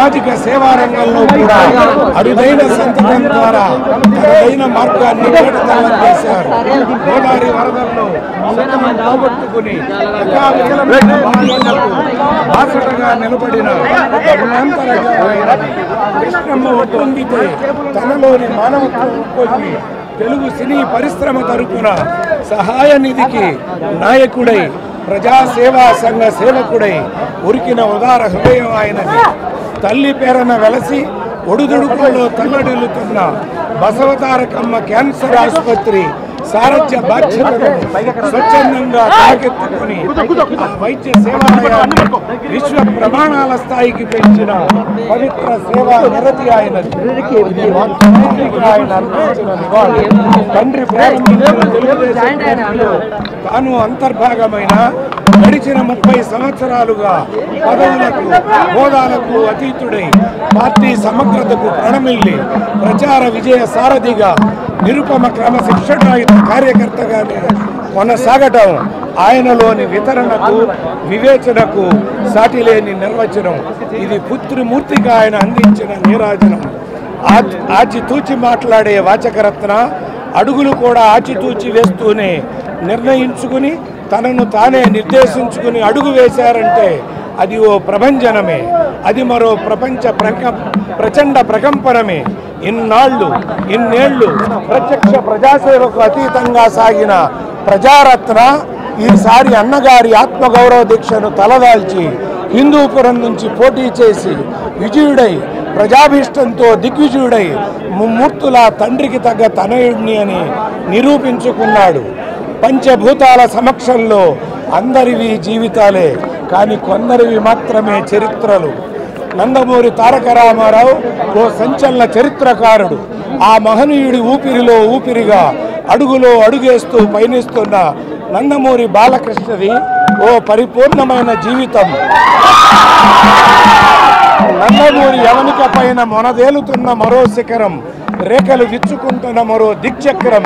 సామాజిక సేవా రంగంలో కూడా అరుదైన సంతకం ద్వారా అరుదైన మార్గాన్ని కేటతలం చేశారు. గోదావరి వరదల్లో పోగొట్టుకుని బాసటగా నిలబడిన కృష్ణమ్మ ఒప్పొంగితే తనలోని మానవత్వం ఒప్పొంగి తెలుగు సినీ పరిశ్రమ తరపున సహాయ నిధికి నాయకుడై ప్రజా సేవా సంఘ సేవకుడై ఉరికిన ఉదార హృదయం ఆయనది. తల్లి పేరన వెలసి ఒడుదుడుకుల్లో తల్లడిల్లుతున్న బసవతారకమ్మ క్యాన్సర్ ఆసుపత్రి సారథ్య బాధ్యతను స్వచ్ఛందంగా తాకెత్తుకుని వైద్య సేవాలయాన్ని విశ్వ ప్రమాణాల స్థాయికి పెంచిన పవిత్ర సేవా నిరతి ఆయనది. ఆయన అందించిన నివాళి. తండ్రి ప్రారంభించిన తెలుగుదేశం పార్టీలో తాను అంతర్భాగమైన గడిచిన 30 సంవత్సరాలుగా పదవులకు హోదాలకు అతీతుడై పార్టీ సమగ్రతకు ప్రణమిల్లి ప్రచార విజయ సారథిగా నిరుపమ క్రమశిక్షణాయుత కార్యకర్తగానే కొనసాగటం ఆయనలోని వితరణకు వివేచనకు సాటిలేని నిర్వచనం. ఇది పుత్రిమూర్తిగా ఆయన అందించిన నీరాజనం. ఆచితూచి మాట్లాడే వాచకరత్న అడుగులు కూడా ఆచితూచి వేస్తూనే నిర్ణయించుకుని తనను తానే నిర్దేశించుకుని అడుగు వేశారంటే అది ఓ ప్రభంజనమే, అది మరో ప్రచండ ప్రకంపనమే. ఇన్నేళ్లు ప్రత్యక్ష ప్రజాసేవకు అతీతంగా సాగిన ప్రజారత్న ఈసారి అన్నగారి ఆత్మగౌరవ దీక్షను తలదాల్చి హిందూపురం నుంచి పోటీ చేసి విజయుడై ప్రజాభీష్టంతో దిగ్విజయుడై ముమ్మూర్తుల తండ్రికి తగ్గ తనయుడిని అని నిరూపించుకున్నాడు. పంచభూతాల సమక్షంలో అందరివి జీవితాలే, కానీ కొందరివి మాత్రమే చరిత్రలు. నందమూరి తారక రామారావు ఓ సంచలన చరిత్రకారుడు. ఆ మహనీయుడి ఊపిరిలో ఊపిరిగా అడుగులో అడుగేస్తూ పయనిస్తున్న నందమూరి బాలకృష్ణది ఓ పరిపూర్ణమైన జీవితం. నందమూరి యవనిక పైన మొనదేలుతున్న మరో శిఖరం, రేఖలు విచ్చుకుంటున్న మరో దిక్చక్రం.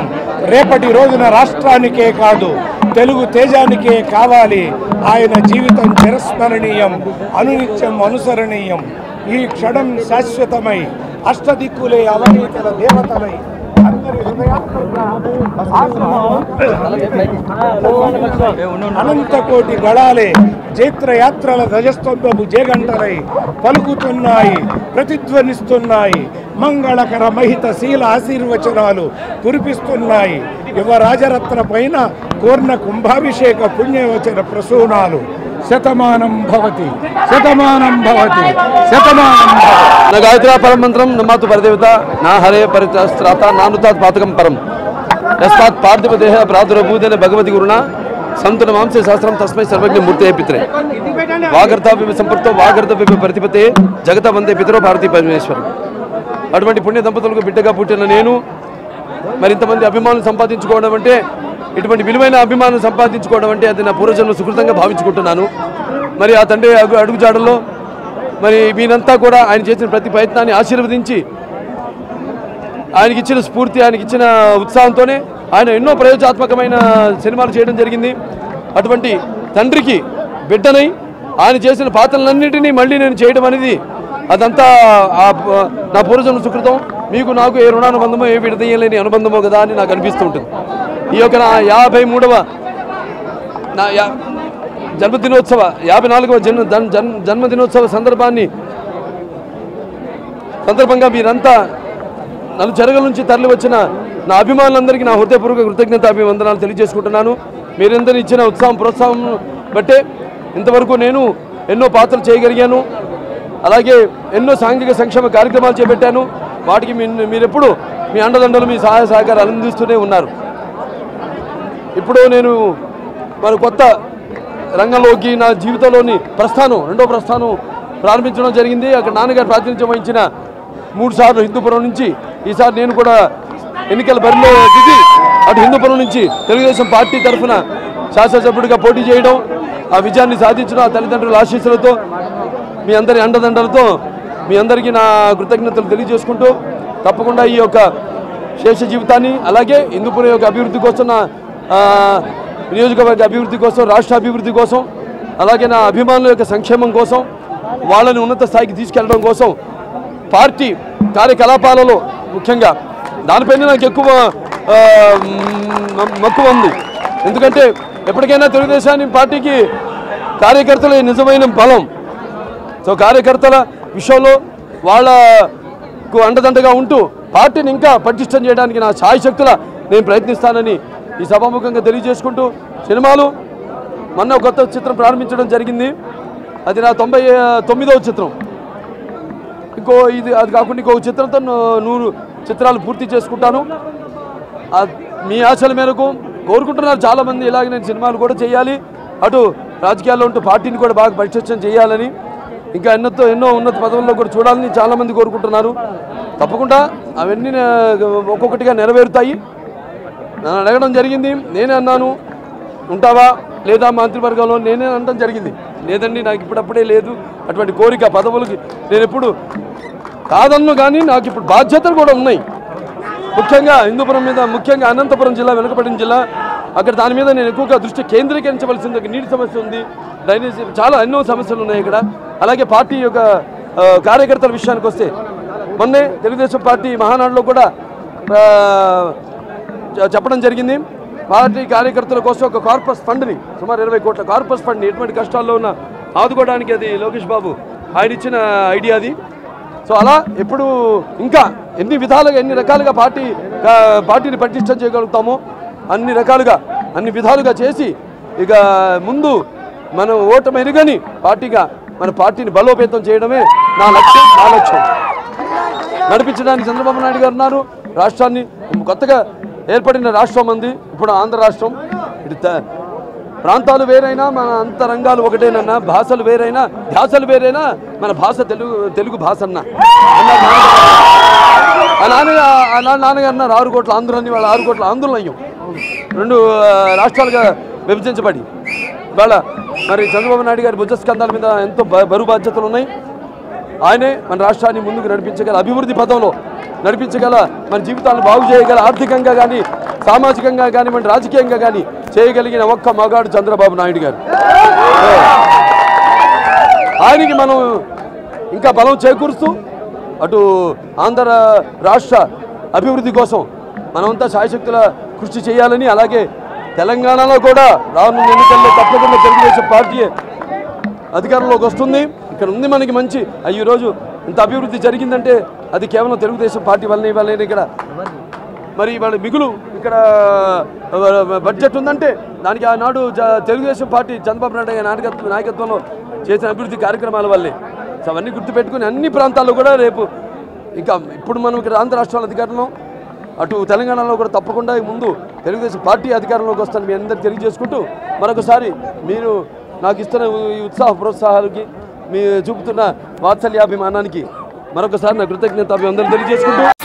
రేపటి రోజున రాష్ట్రానికే కాదు తెలుగు తేజానికే కావాలి ఆయన జీవితం చిరస్మరణీయం, అనునిత్యం అనుసరణీయం. ఈ క్షణం శాశ్వతమై అష్టదిక్కులే అవనీతల దేవతలై అందరి అనంతకోటి గళాలే జైత్రయాత్రల ధ్వజస్తంభపు జేగంటలై పలుకుతున్నాయి, ప్రతిధ్వనిస్తున్నాయి. మంగళకర మహిత శీల ఆశీర్వచనాలు కురిపిస్తున్నాయి. యువరాజరత్న పైన కోర్ణ కుంభాభిషేక పుణ్యవచన ప్రసూనాలు. శతమానం భవతి శతమానం భవతి శతమానం భవతి. నా గాయత్రి పరమంత్రం నమాతు పరదేవత నా హరే పరిత్రాత నానుతాత్ పాతకం పరం యస్మాత్ పార్థివ దేహ ప్రాదురభూతేన భగవతి గురుణ సంతున మాంసే శాస్త్రం తస్మై సర్వజ్ఞ మూర్తే పిత్రే వాగర్తాభ్య సంపృక్తో వాగర్తభ్య ప్రతిపతే జగత వందే పితరో భారతీ పరమేశ్వరం. అటువంటి పుణ్య దంపతులకు బిడ్డగా పుట్టిన నేను మరి ఇంతమంది అభిమానులు సంపాదించుకోవడం అంటే, ఇటువంటి విలువైన అభిమానులు సంపాదించుకోవడం అంటే అది నా పూర్వజన్మ సుకృతంగా భావించుకుంటున్నాను. మరి ఆ తండ్రి అడుగుజాడల్లో మరి మీరంతా కూడా ఆయన చేసిన ప్రతి ప్రయత్నాన్ని ఆశీర్వదించి ఆయనకి ఇచ్చిన స్ఫూర్తి, ఆయనకి ఇచ్చిన ఉత్సాహంతోనే ఆయన ఎన్నో ప్రయోజనాత్మకమైన సినిమాలు చేయడం జరిగింది. అటువంటి తండ్రికి బిడ్డనై ఆయన చేసిన పాత్రలన్నింటినీ మళ్ళీ నేను చేయడం అనేది అదంతా నా పూర్వజన్మ సుకృతం. మీకు నాకు ఏ రుణానుబంధమో ఏ విడదీయలేని అనుబంధమో కదా అని నాకు అనిపిస్తూ ఉంటుంది. ఈ యొక్క నా 53వ జన్మదినోత్సవ 54వ జన్మదినోత్సవ సందర్భంగా మీరంతా నన్ను చెరగల నుంచి తరలి వచ్చిన నా అభిమానులందరికీ నా హృదయపూర్వక కృతజ్ఞత అభివందనాలు తెలియజేసుకుంటున్నాను. మీరందరూ ఇచ్చిన ఉత్సాహం ప్రోత్సాహం బట్టే ఇంతవరకు నేను ఎన్నో పాత్రలు చేయగలిగాను. అలాగే ఎన్నో సాంఘిక సంక్షేమ కార్యక్రమాలు చేపట్టాను. వాటికి మీరెప్పుడు మీ అండదండలు, మీ సహాయ సహకారాలు అందిస్తూనే ఉన్నారు. ఇప్పుడు నేను మరి కొత్త రంగంలోకి నా జీవితంలోని రెండో ప్రస్థానం ప్రారంభించడం జరిగింది. అక్కడ నాన్నగారు ప్రాతినిధ్యం వహించిన 3 సార్లు హిందూపురం నుంచి ఈసారి నేను కూడా ఎన్నికల బరిలో దిగి అటు హిందూపురం నుంచి తెలుగుదేశం పార్టీ తరఫున శాసనసభ్యుడిగా పోటీ చేయడం, ఆ విజయాన్ని సాధించడం ఆ తల్లిదండ్రుల ఆశీస్సులతో, మీ అందరి అండదండలతో మీ అందరికీ నా కృతజ్ఞతలు తెలియజేసుకుంటూ తప్పకుండా ఈ యొక్క శేష జీవితాన్ని, అలాగే హిందూపురం యొక్క అభివృద్ధి కోసం, నా నియోజకవర్గ అభివృద్ధి కోసం, రాష్ట్ర అభివృద్ధి కోసం, అలాగే నా అభిమానుల యొక్క సంక్షేమం కోసం వాళ్ళని ఉన్నత స్థాయికి తీసుకెళ్లడం కోసం పార్టీ కార్యకలాపాలలో ముఖ్యంగా దానిపైన నాకు ఎక్కువ మక్కువ ఉంది. ఎందుకంటే ఎప్పటికైనా తెలుగుదేశాన్ని పార్టీకి కార్యకర్తలే నిజమైన బలం. సో కార్యకర్తల విషయంలో వాళ్ళకు అండదండగా ఉంటూ పార్టీని ఇంకా పటిష్టం చేయడానికి నా శాయశక్తుల నేను ప్రయత్నిస్తానని ఈ సభాముఖంగా తెలియజేసుకుంటూ, సినిమాలు మొన్న కొత్త చిత్రం ప్రారంభించడం జరిగింది. అది నా 99వ చిత్రం. అది కాకుండా ఇంకో చిత్రంతో 100 చిత్రాలు పూర్తి చేసుకుంటాను. మీ ఆశల మేరకు కోరుకుంటున్నారు చాలామంది. ఇలాగే నేను సినిమాలు కూడా చేయాలి, అటు రాజకీయాల్లో ఉంటూ పార్టీని కూడా బాగా పరిచయం చేయాలని, ఇంకా ఎన్నో ఉన్నత పదవుల్లో కూడా చూడాలని చాలామంది కోరుకుంటున్నారు. తప్పకుండా అవన్నీ ఒక్కొక్కటిగా నెరవేరుతాయి. నన్ను అడగడం జరిగింది, నేనే అన్నాను ఉంటావా లేదా మంత్రివర్గంలో, నేనే అనడం జరిగింది. లేదండి, నాకు ఇప్పుడప్పుడే లేదు అటువంటి కోరిక. పదవులకి నేను ఎప్పుడు కాదన్ను, కానీ నాకు ఇప్పుడు బాధ్యతలు కూడా ఉన్నాయి. ముఖ్యంగా హిందూపురం మీద, ముఖ్యంగా అనంతపురం జిల్లా, వెనుకబడిన జిల్లా, అక్కడ దాని మీద నేను ఎక్కువగా దృష్టి కేంద్రీకరించవలసింది. నీటి సమస్య ఉంది, డ్రైనేజ్, చాలా ఎన్నో సమస్యలు ఉన్నాయి ఇక్కడ. అలాగే పార్టీ యొక్క కార్యకర్తల విషయానికి వస్తే, మొన్నే తెలుగుదేశం పార్టీ మహానాడులో కూడా చెప్పడం జరిగింది. పార్టీ కార్యకర్తల కోసం ఒక కార్పస్ ఫండ్ని, సుమారు 20 కోట్ల కార్పస్ ఫండ్ని ఎటువంటి కష్టాల్లో ఉన్న ఆదుకోవడానికి, అది లోకేష్ బాబు ఆయన ఇచ్చిన ఐడియా అది. సో అలా ఎప్పుడు ఇంకా ఎన్ని రకాలుగా పార్టీని పటిష్టం చేయగలుగుతామో అన్ని విధాలుగా చేసి, ఇక ముందు మనం ఓటమి ఎరుగని పార్టీగా మన పార్టీని బలోపేతం చేయడమే నా లక్ష్యం. నడిపించడానికి చంద్రబాబు నాయుడు గారు ఉన్నారు. రాష్ట్రాన్ని కొత్తగా ఏర్పడిన రాష్ట్రం ఉంది ఇప్పుడు ఆంధ్ర రాష్ట్రం. ఇటు ప్రాంతాలు వేరైనా మన అంతరంగాలు ఒకటేనన్నా, భాషలు వేరైనా ధ్యాసలు వేరైనా మన భాష తెలుగు భాష అన్న నాన్నగారు అన్నారు 6 కోట్ల ఆంధ్రులని. వాళ్ళ 6 కోట్ల ఆంధ్రులు అయ్యాం, 2 రాష్ట్రాలుగా విభజించబడి. ఇవాళ మరి చంద్రబాబు నాయుడు గారి భుజస్కంధాల మీద ఎంతో బరువు బాధ్యతలు ఉన్నాయి. ఆయనే మన రాష్ట్రాన్ని ముందుకు నడిపించగల, అభివృద్ధి పథంలో నడిపించగల, మన జీవితాలను బాగు చేయగల, ఆర్థికంగా కానీ సామాజికంగా కానీ మన రాజకీయంగా కానీ చేయగలిగిన ఒక్క మగాడు చంద్రబాబు నాయుడు గారు. ఆయనకి మనం ఇంకా బలం చేకూరుస్తూ అటు ఆంధ్ర రాష్ట్ర అభివృద్ధి కోసం మనమంతా శాయశక్తుల కృషి చేయాలని, అలాగే తెలంగాణలో కూడా రానున్న ఎన్నికల్లో తప్పకుండా తెలుగుదేశం పార్టీ అధికారంలోకి వస్తుంది. ఇక్కడ ఉంది మనకి మంచి. ఈరోజు ఇంత అభివృద్ధి జరిగిందంటే అది కేవలం తెలుగుదేశం పార్టీ వల్లనే. ఇక్కడ మరి వాళ్ళ మిగులు ఇక్కడ బడ్జెట్ ఉందంటే దానికి ఆనాడు తెలుగుదేశం పార్టీ చంద్రబాబు నాయుడు నాయకత్వంలో చేసిన అభివృద్ధి కార్యక్రమాల వల్లే. సో అవన్నీ గుర్తుపెట్టుకుని అన్ని ప్రాంతాల్లో కూడా రేపు ఇంకా ఇప్పుడు మనం ఇక్కడ ఆంధ్ర రాష్ట్రాల అధికారంలో, అటు తెలంగాణలో కూడా తప్పకుండా ముందు తెలుగుదేశం పార్టీ అధికారంలోకి వస్తాను మీ అందరికీ తెలియజేసుకుంటూ, మరొకసారి మీరు నాకు ఇస్తున్న ఈ ఉత్సాహ ప్రోత్సాహాలకి, మీ చూపుతున్న వాత్సల్యాభిమానానికి మరొకసారి నా కృతజ్ఞత అందరూ తెలియజేసుకుంటూ